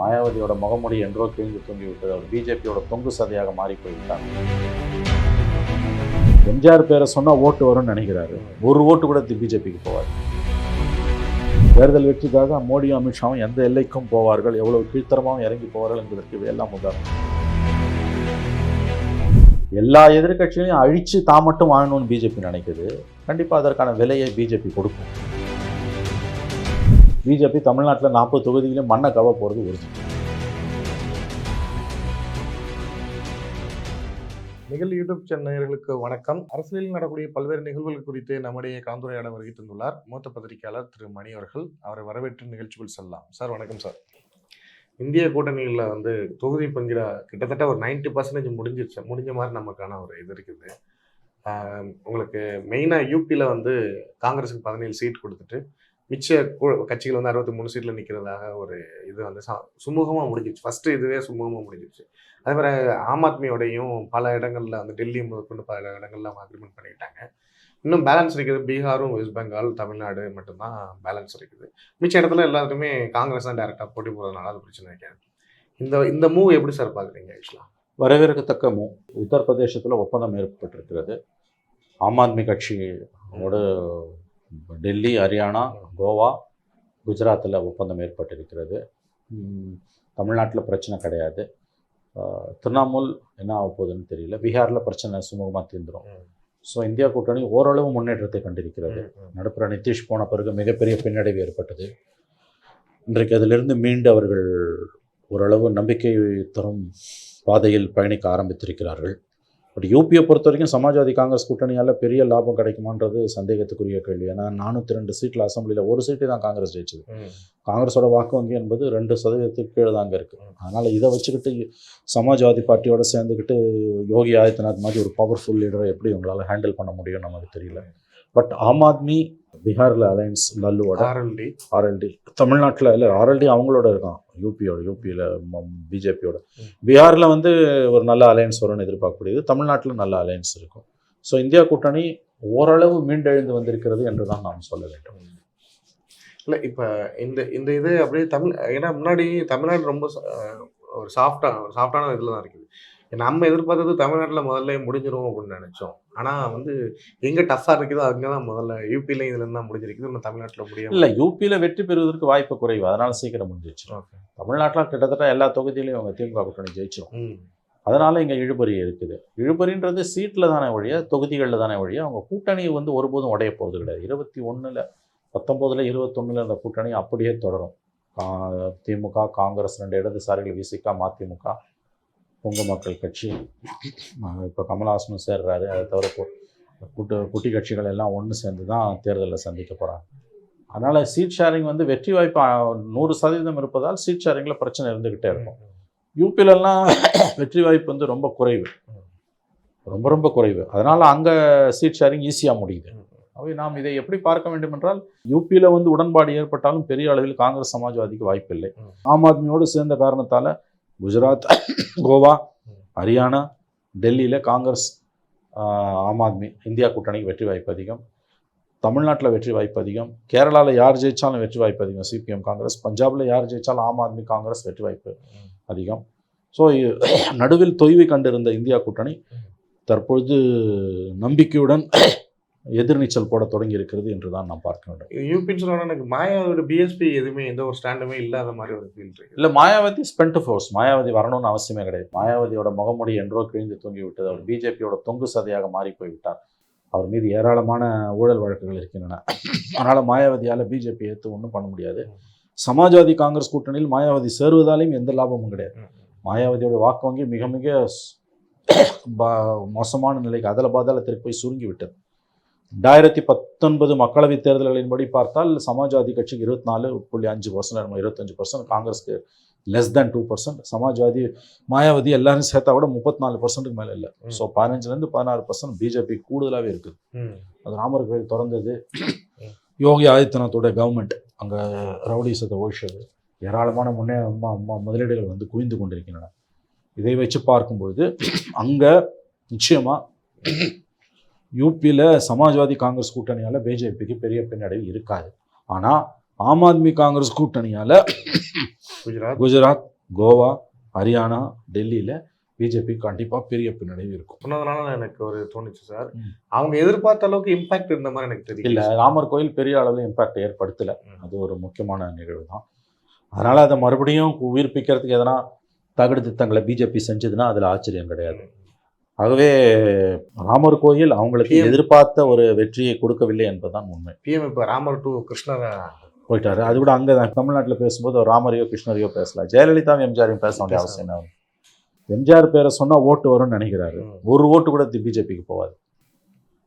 மாயாவதியோட முகமுடி என்றோ கிழிந்து தூங்கிவிட்டது. அவர் பிஜேபியோட தொங்கு சதையாக மாறி போய்விட்டார். எம்ஜிஆர் பேரை சொன்னால் ஓட்டு வரும்னு நினைக்கிறாரு. ஒரு ஓட்டு கூட பிஜேபிக்கு போவார். தேர்தல் வெற்றிக்காக மோடியும் அமித்ஷாவும் எந்த எல்லைக்கும் போவார்கள், எவ்வளவு கீழ்த்தரமாகவும் இறங்கி போவார்கள் என்பதற்கு இவையெல்லாம் உதாரணம். எல்லா எதிர்கட்சிகளையும் அழித்து தான் மட்டும் வாழணும்னு பிஜேபி நினைக்குது. கண்டிப்பாக அதற்கான விலையை பிஜேபி கொடுக்கும். பிஜேபி தமிழ்நாட்டில் 40 தொகுதிகளையும் மண்ணை கவ போகிறது உறுதி. நிகழ் யூடியூப் சேனல் நேயர்களுக்கு வணக்கம். அரசியலில் நடக்கூடிய பல்வேறு நிகழ்வுகள் குறித்து நம்முடைய கலந்துரையாட வருகை தந்துள்ளார் மூத்த பத்திரிகையாளர் திரு மணி அவர்கள். அவரை வரவேற்று நிகழ்ச்சிக்குள் செல்லலாம். சார் வணக்கம் சார். இந்திய கூட்டணியில் தொகுதி பங்கிட கிட்டத்தட்ட ஒரு 90% முடிஞ்ச மாதிரி நமக்கான ஒரு இது இருக்குது. உங்களுக்கு மெயினாக யூபியில் காங்கிரஸுக்கு 17 சீட் கொடுத்துட்டு மிச்ச கட்சிகள் 63 சீட்டில் நிற்கிறதாக ஒரு இது சுமூகமாக முடிஞ்சிருச்சு. ஃபஸ்ட்டு இதுவே சுமூகமாக முடிஞ்சிருச்சு. அதே மாதிரி ஆம் ஆத்மியோடையும் பல இடங்களில் டெல்லி முதற்கொண்டு பல இடங்கள்ல அக்ரிமெண்ட் பண்ணிக்கிட்டாங்க. இன்னும் பேலன்ஸ் இருக்குது. பீகாரும் வெஸ்ட் பெங்கால் தமிழ்நாடு மட்டும்தான் பேலன்ஸ் இருக்குது. மிச்ச இடத்துல எல்லாத்துக்குமே காங்கிரஸ் தான் டைரெக்டாக போட்டி போடுறதுனால அது பிரச்சனை வைக்காது. இந்த மூவ் எப்படி சார் பார்க்குறீங்க? ஆக்சுவலாக வரவேற்கத்தக்க மூவ். உத்தரப்பிரதேசத்தில் ஒப்பந்தம் ஏற்பட்டிருக்கிறது. ஆம் ஆத்மி கட்சியோடு டெல்லி, ஹரியானா, கோவா, குஜராத்தில் ஒப்பந்தம் ஏற்பட்டிருக்கிறது. தமிழ்நாட்டில் பிரச்சனை கிடையாது. திரிணாமுல் என்ன ஆக போகுதுன்னு தெரியல. பீகாரில் பிரச்சனை சுமூகமாக தீர்ந்துடும். ஸோ இந்தியா கூட்டணி ஓரளவு முன்னேற்றத்தை கண்டிருக்கிறது. நடுப்புற நிதிஷ் போன பிறகு மிகப்பெரிய பின்னடைவு ஏற்பட்டது. இன்றைக்கு அதிலிருந்து மீண்டு அவர்கள் ஓரளவு நம்பிக்கை தரும் பாதையில் பயணிக்க ஆரம்பித்திருக்கிறார்கள். பட் யூபியை பொறுத்த வரைக்கும் சமாஜ்வாதி காங்கிரஸ் கூட்டணியால் பெரிய லாபம் கிடைக்குமான்றது சந்தேகத்துக்குரிய கேள்வி. ஏன்னா 402 சீட்டில் அசம்பிளியில் ஒரு சீட்டு தான் காங்கிரஸ் ஜெயிச்சது. காங்கிரஸோட வாக்கு வங்கி என்பது 2% கீழே தாங்க இருக்குது. அதனால் இதை வச்சுக்கிட்டு சமாஜ்வாதி பார்ட்டியோட சேர்ந்துக்கிட்டு யோகி ஆதித்யநாத் மாதிரி ஒரு பவர்ஃபுல் லீடரை எப்படி உங்களால் ஹேண்டில் பண்ண முடியும் நமக்கு தெரியல. பட் ஆம் ஆத்மி பீகாரில் அலையன்ஸ் லல்லுவோட, ஆர்எல்டி தமிழ்நாட்டில் இல்லை, ஆர்எல்டி அவங்களோட இருக்கான் யூபியில் பிஜேபியோட. பீகாரில் ஒரு நல்ல அலையன்ஸ் வரும்னு எதிர்பார்க்கக்கூடியது. தமிழ்நாட்டில் நல்ல அலையன்ஸ் இருக்கும். ஸோ இந்தியா கூட்டணி ஓரளவு மீண்டெழுந்து வந்திருக்கிறது என்று தான் நாம் சொல்ல வேண்டும். இல்லை இப்போ இந்த இது அப்படியே ஏன்னா முன்னாடி தமிழ்நாடு ரொம்ப ஒரு சாஃப்டான இதில் தான் இருக்குது. நம்ம எதிர்பார்த்தது தமிழ்நாட்டில் முதல்ல முடிஞ்சிடும் அப்படின்னு நினைச்சோம். ஆனால் எங்கே டஃப்பாக இருக்குதோ அங்கே தான் முதல்ல யூபியில் இதுலேருந்து தான் முடிஞ்சிருக்குது. இன்னும் தமிழ்நாட்டில் முடியும் இல்லை. யூபியில் வெற்றி பெறுவதற்கு வாய்ப்பு குறைவு. அதனால் சீக்கிரம் முடிஞ்சிச்சு. தமிழ்நாட்டில் கிட்டத்தட்ட எல்லா தொகுதியிலையும் அவங்க திமுக கூட்டணி ஜெயிச்சிடும். அதனால் இங்கே இழுபறி இருக்குது. இழுபறின்றது சீட்டில் தானே ஒழிய, தொகுதிகளில் தானே ஒழிய, அவங்க கூட்டணி ஒருபோதும் உடைய போகிறது கிடையாது. 21, 19, 21 அந்த கூட்டணி அப்படியே தொடரும். திமுக, காங்கிரஸ், 2 இடதுசாரிகள், விசிக, மதிமுக, பொங்கு மக்கள் கட்சி, இப்போ கமல்ஹாசனும் சேர்றாரு. அதை தவிர குட்டி கட்சிகள் எல்லாம் ஒன்று சேர்ந்து தான் தேர்தலில் சந்திக்க போகிறாங்க. அதனால் சீட் ஷேரிங் வெற்றி வாய்ப்பு 100% இருப்பதால் சீட் ஷேரிங்கில் பிரச்சனை இருந்துக்கிட்டே இருக்கும். யூபிலெல்லாம் வெற்றி வாய்ப்பு ரொம்ப குறைவு, ரொம்ப குறைவு. அதனால் அங்கே சீட் ஷேரிங் ஈஸியாக முடியுது. அவை நாம் இதை எப்படி பார்க்க வேண்டும் என்றால், யூபியில் உடன்பாடு ஏற்பட்டாலும் பெரிய அளவில் காங்கிரஸ் சமாஜ்வாதிக்கு வாய்ப்பில்லை. ஆம் ஆத்மியோடு சேர்ந்த காரணத்தால் குஜராத், கோவா, ஹரியானா, டெல்லியில் காங்கிரஸ், ஆம் ஆத்மி, இந்தியா கூட்டணிக்கு வெற்றி வாய்ப்பு அதிகம். தமிழ்நாட்டில் வெற்றி வாய்ப்பு அதிகம். கேரளாவில் யார் ஜெயித்தாலும் வெற்றி வாய்ப்பு அதிகம், சிபிஎம் காங்கிரஸ். பஞ்சாபில் யார் ஜெயித்தாலும் ஆம் ஆத்மி காங்கிரஸ் வெற்றி வாய்ப்பு அதிகம். ஸோ நடுவில் தொய்வு கண்டிருந்த இந்தியா கூட்டணி தற்பொழுது நம்பிக்கையுடன் எதிர்நீச்சல் போட தொடங்கி இருக்கிறது என்று தான் நாம் பார்க்க வேண்டும். யூபின்னு சொன்னா எனக்கு மாயாவதியோட பிஎஸ்பி எதுவுமே எந்த ஒரு ஸ்டாண்டுமே இல்லாத மாதிரி ஒரு ஃபீல் இருக்கு. இல்லை, மாயாவதி ஸ்பெண்ட் ஃபோர்ஸ். மாயாவதி வரணும்னு அவசியமே கிடையாது. மாயாவதியோட முகமுடி என்றோ கிழிந்து தூங்கி விட்டது. அவர் பிஜேபியோட தொங்கு சதையாக மாறி போய்விட்டார். அவர் மீது ஏராளமான ஊழல் வழக்குகள் இருக்கின்றன. அதனால் மாயாவதியால் பிஜேபி ஏற்று ஒன்றும் பண்ண முடியாது. சமாஜ்வாதி காங்கிரஸ் கூட்டணியில் மாயாவதி சேருவதாலையும் எந்த லாபமும் கிடையாது. மாயாவதியோட வாக்கு வங்கி மிக மிக மோசமான நிலைக்கு அதல பாதாளத்திற்கு போய் சுருங்கி விட்டது. 2019 மக்களவைத் தேர்தல்களின்படி பார்த்தால் சமாஜ்வாதி கட்சிக்கு 24.5%, 25%, காங்கிரஸ்க்கு லெஸ் தேன் 2%. சமாஜ்வாதி, மாயாவதி எல்லாரும் சேர்த்தா கூட 34%க்கு மேலே இல்லை. ஸோ 15% 16% பிஜேபி கூடுதலாகவே இருக்குது. அது ராமர் கோயில் திறந்தது. யோகி ஆதித்யநாத்தோட கவர்மெண்ட் அங்கே ரவுடிசத்தை ஒழிச்சது. ஏராளமான முதலீடுகள் குவிந்து கொண்டிருக்கின்றன. இதை வச்சு பார்க்கும்பொழுது அங்கே நிச்சயமாக யூபியில் சமாஜ்வாதி காங்கிரஸ் கூட்டணியால் பிஜேபிக்கு பெரிய பின்னடைவு இருக்காது. ஆனால் ஆம் ஆத்மி காங்கிரஸ் கூட்டணியால் குஜராத், கோவா, ஹரியானா, டெல்லியில் பிஜேபி கண்டிப்பாக பெரிய பின்னடைவு இருக்கும். சொன்னதுனால எனக்கு ஒரு தோணுச்சு சார், ம். அவங்க எதிர்பார்த்த அளவுக்கு இம்பாக்ட் இருந்த மாதிரி எனக்கு தெரியல. இல்லை, ராமர் கோயில் பெரிய அளவில் இம்பாக்ட் ஏற்படுத்தலை. அது ஒரு முக்கியமான நிகழ்வு தான். அதனால் அதை மறுபடியும் உயிர்ப்பிக்கிறதுக்கு எதனா தகுடு திட்டங்களை பிஜேபி செஞ்சதுன்னா அதில் ஆச்சரியம் கிடையாது. ஆகவே ராமர் கோயில் அவங்களுக்கு எதிர்பார்த்த ஒரு வெற்றியை கொடுக்கவில்லை என்பதுதான் உண்மை. பிஎம் இப்போ ராமர் டு கிருஷ்ணர் போயிட்டாரு. அது கூட அங்கே தான் தமிழ்நாட்டில் பேசும்போது ராமரையோ கிருஷ்ணரையோ பேசலாம். ஜெயலலிதாவும் எம்ஜிஆரையும் பேச வேண்டிய அவசியம் என்ன? எம்ஜிஆர் பேரை சொன்னால் ஓட்டு வரும்னு நினைக்கிறாரு. ஒரு ஓட்டு கூட பிஜேபிக்கு போகாது.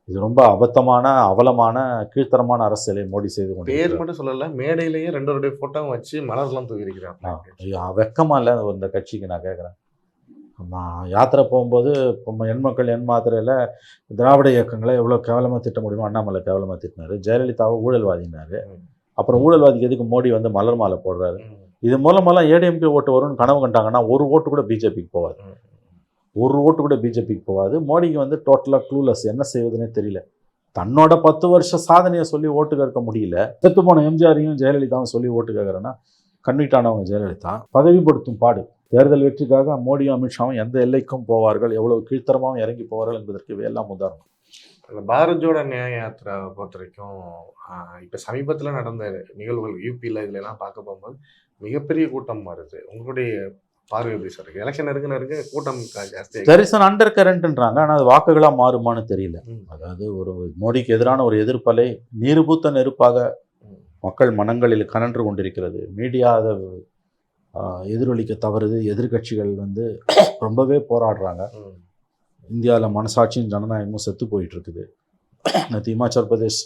இது ரொம்ப அபத்தமான, அவலமான, கீழ்த்தரமான அரசியலை மோடி செய்து கொண்டு. பேர் மட்டும் சொல்லல, மேடையிலேயே 2 ஃபோட்டோவும் வச்சு மலர்லாம் தூக்கி இருக்கிறாங்க. வெக்கமா இல்லை இந்த கட்சிக்கு? நான் கேட்குறேன். யாத்திரை போகும்போது என் மக்கள் என் மாத்திரையில் திராவிட இயக்கங்களை எவ்வளோ கேவலமாக திட்ட முடியுமோ அண்ணாமலை கேவலமாக திட்டினாரு. ஜெயலலிதாவை ஊழல்வாதினாரு. அப்புறம் ஊழல்வாதிக்கு எதுக்கு மோடி வந்து மலர் மாலை போடுறாரு? இது மூலமெல்லாம் ஏடிஎம்கே ஓட்டு வரும்னு கனவு கண்டாங்கன்னா ஒரு ஓட்டு கூட பிஜேபிக்கு போகாது. ஒரு ஓட்டு கூட பிஜேபிக்கு போகாது. மோடிக்கு வந்து டோட்டலாக க்ளூலெஸ், என்ன செய்வதுன்னே தெரியல. தன்னோட 10 வருஷ சாதனையை சொல்லி ஓட்டு கேட்க முடியல. செத்து போன எம்ஜிஆரையும் ஜெயலலிதாவும் சொல்லி ஓட்டு கேட்குறேன்னா கன்விக்ட் ஆனவங்க ஜெயலலிதா. பதவிப்படுத்தும் பாடு. தேர்தல் வெற்றிக்காக மோடியும் அமித்ஷாவும் எந்த எல்லைக்கும் போவார்கள், எவ்வளவு கீழ்த்தரமாகவும் இறங்கி போவார்கள் என்பதற்கு இவையெல்லாம் உதாரணம். அந்த பாரத் ஜோடோ நியாய யாத்திரை பொறுத்த வரைக்கும் இப்போ சமீபத்தில் நடந்த நிகழ்வுகள் யூபியில் இதுலாம் பார்க்க போகும்போது மிகப்பெரிய கூட்டம் வருது. உங்களுடைய பார்வை எப்படி சார் இருக்கு? எலெக்ஷன் இருக்கு கூட்டம் ஜாஸ்தி. தரிசனம் அண்டர் கரண்ட்ன்றாங்க. ஆனால் அது வாக்குகளாக மாறுமான்னு தெரியல. அதாவது ஒரு மோடிக்கு எதிரான ஒரு எதிர்ப்பலை நீர்பூத்த நெருப்பாக மக்கள் மனங்களில் கனன்று கொண்டிருக்கிறது. மீடியா அதை எதிரொலிக்க தவறுது. எதிர்கட்சிகள் வந்து ரொம்பவே போராடுறாங்க. இந்தியாவில் மனசாட்சியும் ஜனநாயகமும் செத்து போயிட்டு இருக்குது. நேற்று இமாச்சல் பிரதேஷ்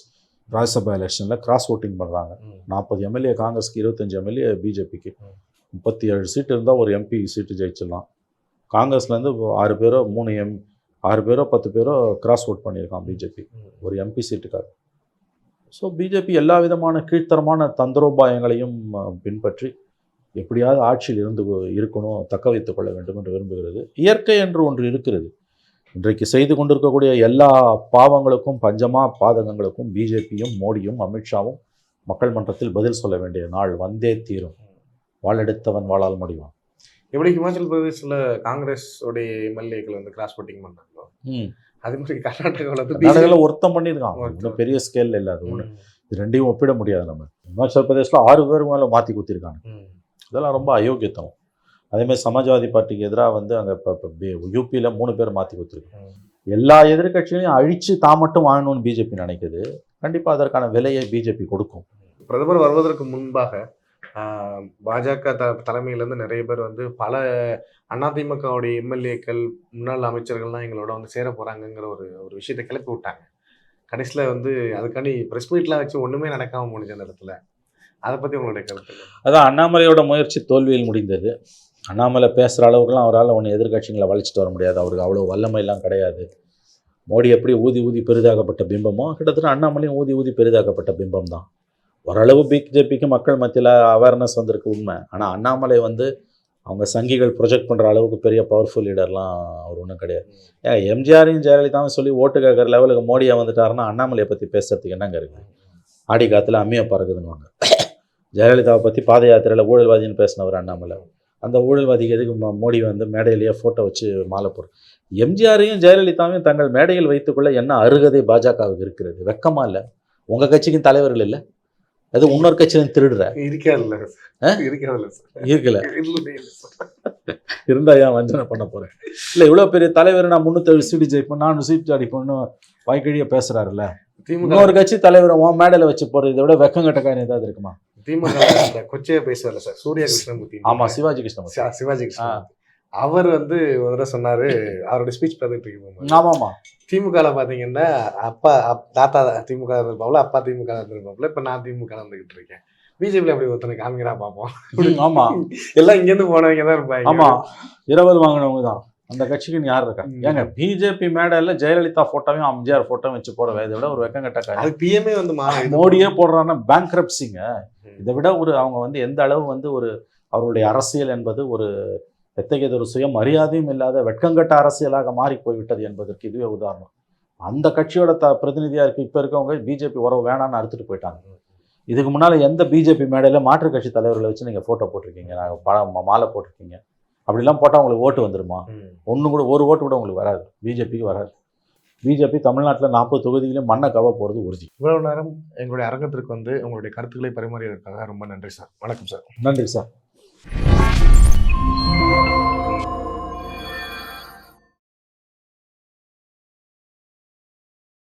ராஜ்யசபா எலெக்ஷனில் கிராஸ் ஓட்டிங் பண்ணுறாங்க. 40 எம்எல்ஏ காங்கிரஸ்க்கு, 25 எம்எல்ஏ பிஜேபிக்கு. 37 சீட்டு இருந்தால் ஒரு எம்பி சீட்டு ஜெயிச்சிடலாம். காங்கிரஸ்லேருந்து 6 பேரோ 6 பேரோ 10 பேரோ கிராஸ் ஓட் பண்ணியிருக்கான் பிஜேபி ஒரு எம்பி சீட்டுக்காக. ஸோ பிஜேபி எல்லா விதமான கீழ்த்தரமான தந்திரோபாயங்களையும் பின்பற்றி எப்படியாவது ஆட்சியில் இருக்கணும், தக்க வைத்துக் கொள்ள வேண்டும் என்று விரும்புகிறது. இயற்கை என்று ஒன்று இருக்கிறது. இன்றைக்கு செய்து கொண்டிருக்கக்கூடிய எல்லா பாவங்களுக்கும், பஞ்சமா பாதகங்களுக்கும் பிஜேபியும் மோடியும் அமித்ஷாவும் மக்கள் மன்றத்தில் பதில் சொல்ல வேண்டிய நாள் வந்தே தீரும். வாழெடுத்தவன் வாழால் முடிவான். எப்படி ஹிமாச்சல் பிரதேசில் காங்கிரஸ் உடைய எம்எல்ஏக்கள் வந்து கிராஸ் ஓட்டிங் பண்ணாங்களோ அதே மாதிரி கர்நாடகாவில் ஒருத்தம் பண்ணியிருக்கான். ஒன்றும் பெரிய ஸ்கேலில் இல்லை. அது ஒன்று இது ரெண்டையும் ஒப்பிட முடியாது. நம்ம ஹிமாச்சல் பிரதேசில் 6 பேர் மேலே மாற்றி கொடுத்துருக்காங்க. இதெல்லாம் ரொம்ப அயோக்கியத்தனம். அதேமாதிரி சமாஜ்வாதி பார்ட்டிக்கு எதிராக வந்து அங்கே இப்போ யூபியில் 3 பேர் மாற்றி கொடுத்துருக்காங்க. எல்லா எதிர்கட்சிகளையும் அழித்து தான் மட்டும் வாங்கணும்னு பிஜேபி நினைக்குது. கண்டிப்பாக அதற்கான விலையை பிஜேபி கொடுக்கும். பிரதமர் வருவதற்கு முன்பாக பாஜக தலைமையிலேருந்து நிறைய பேர் வந்து பல அதிமுகவுடைய எம்எல்ஏக்கள், முன்னாள் அமைச்சர்கள்லாம் எங்களோட வந்து சேர போகிறாங்கங்கிற ஒரு விஷயத்தை கிளப்பி விட்டாங்க. கடைசியில் வந்து அதுக்காண்டி ப்ரெஸ் மீட்லாம் வச்சு ஒன்றுமே நடக்காமல் முடிஞ்ச அந்த இடத்துல. அதை பற்றி உங்களுடைய கருத்து? அதான் அண்ணாமலையோட முயற்சி தோல்வியில் முடிந்தது. அண்ணாமலை பேசுகிற அளவுக்குலாம் அவரால் ஒன்று எதிர்கட்சிகளை வளைச்சிட்டு வர முடியாது. அவருக்கு அவ்வளோ வல்லமையெல்லாம் கிடையாது. மோடி எப்படி ஊதி ஊதி பெரிதாக்கப்பட்ட பிம்பமோ கிட்டத்தட்ட அண்ணாமலையும் ஊதி ஊதி பெரிதாக்கப்பட்ட பிம்பம் தான். ஓரளவு பிஜேபிக்கு மக்கள் மத்தியில் அவேர்னஸ் வந்திருக்கு உண்மை. ஆனால் அண்ணாமலை வந்து அவங்க சங்கிகள் ப்ரொஜெக்ட் பண்ணுற அளவுக்கு பெரிய பவர்ஃபுல் லீடர்லாம் அவர் ஒன்றும் கிடையாது. எம்ஜிஆரையும் ஜெயலலிதாவும் சொல்லி ஓட்டு கேட்குற லெவலுக்கு மோடியை வந்துட்டாருன்னா அண்ணாமலையை பற்றி பேசுறதுக்கு என்னங்க இருக்குது? ஆடி காற்றுல அம்மியை பறக்குதுன்னுவாங்க. ஜெயலலிதாவை பற்றி பாத யாத்திரையில் ஊழல்வாதின்னு பேசினவர் அண்ணாமலை. அந்த ஊழல்வாதிக்கு எதுக்கு மோடி வந்து மேடையிலேயே ஃபோட்டோ வச்சு மாலை போடுற? எம்ஜிஆரையும் ஜெயலலிதாவையும் தங்கள் மேடையில் வைத்துக்கொள்ள என்ன அருகதை பாஜகவுக்கு இருக்கிறது? வெக்கமா இல்லை? உங்கள் கட்சிக்கும் தலைவர்கள் இல்லை, அது இன்னொரு கட்சியிலும் திருடுற இருக்கல இருந்தா ஏன் வஞ்சனை பண்ண போறேன்? இல்லை, இவ்வளோ பெரிய தலைவர் நான் 307 சீட்டு ஜெயிப்பேன், 400 சீட்டு அடிப்பேன்னு வாய்க்கழிய பேசுறாருல்ல. இன்னொரு கட்சி தலைவரை உன் மேடையில் வச்சு போறது இதை விட வெக்கங்கட்ட காரியம் ஏதாவது இருக்குமா? திமுக கொச்சையா பேசுவார்ல சார், சூர்யா கிருஷ்ணமூர்த்தி. ஆமா, சிவாஜி கிருஷ்ணமூர்த்தி. அவர் வந்து ஒரு தடவை சொன்னாரு, அவரோட ஸ்பீச் பார்த்துட்டு இருக்கோம். ஆமாமா, திமுகல பாத்தீங்கன்னா தாத்தா திமுக இருப்பாப்ல, அப்பா திமுக இருப்பாப்ல, இப்ப நான் திமுக வந்துகிட்டு இருக்கேன். பிஜேபியில அப்படி ஒருத்தனை காமிக்கிறா பார்ப்போம். ஆமா, எல்லாம் இங்கேருந்து போனவங்க தான் இருப்பாங்க. ஆமா, இரவல் வாங்கினவங்க தான். அந்த கட்சிக்கு யார் இருக்கா? ஏங்க பிஜேபி மேடையில் ஜெயலலிதா போட்டோவையும் எம்ஜிஆர் போட்டோவும் வச்சு போற இதை விட ஒரு வெக்கங்கட்ட காரியம். பிஎம்ஏ வந்து மோடியே போடுறாங்கன்னா பேங்க்ரப்சிங்க. இதை விட அவங்க வந்து எந்த அளவு வந்து ஒரு அவருடைய அரசியல் என்பது ஒரு எத்தகையது ஒரு சுயமரியாதையும் இல்லாத வெட்கங்கட்ட அரசியலாக மாறி போய்விட்டது என்பதற்கு இதுவே உதாரணம். அந்த கட்சியோட பிரதிநிதியாக இருக்கு இப்போ இருக்கவங்க பிஜேபி உறவு வேணான்னு அறுத்துட்டு போயிட்டாங்க. இதுக்கு முன்னால் எந்த பிஜேபி மேடையில் மாற்றுக் கட்சி தலைவர்களை வச்சு நீங்கள் ஃபோட்டோ போட்டிருக்கீங்க, நாங்கள் மாலை போட்டிருக்கீங்க, அப்படிலாம் போட்டால் உங்களுக்கு ஓட்டு வந்துடுமா? ஒன்று கூட ஒரு ஓட்டு கூட உங்களுக்கு வராது, பிஜேபிக்கு வராது. பிஜேபி தமிழ்நாட்டில் 40 தொகுதியிலும் மண்ணை கவ போகிறது உறுதி. இவ்வளவு நேரம் எங்களுடைய அரங்கத்திற்கு வந்து உங்களுடைய கருத்துக்களை பரிமாறியதற்காக ரொம்ப நன்றி சார். வணக்கம் சார். நன்றி சார்.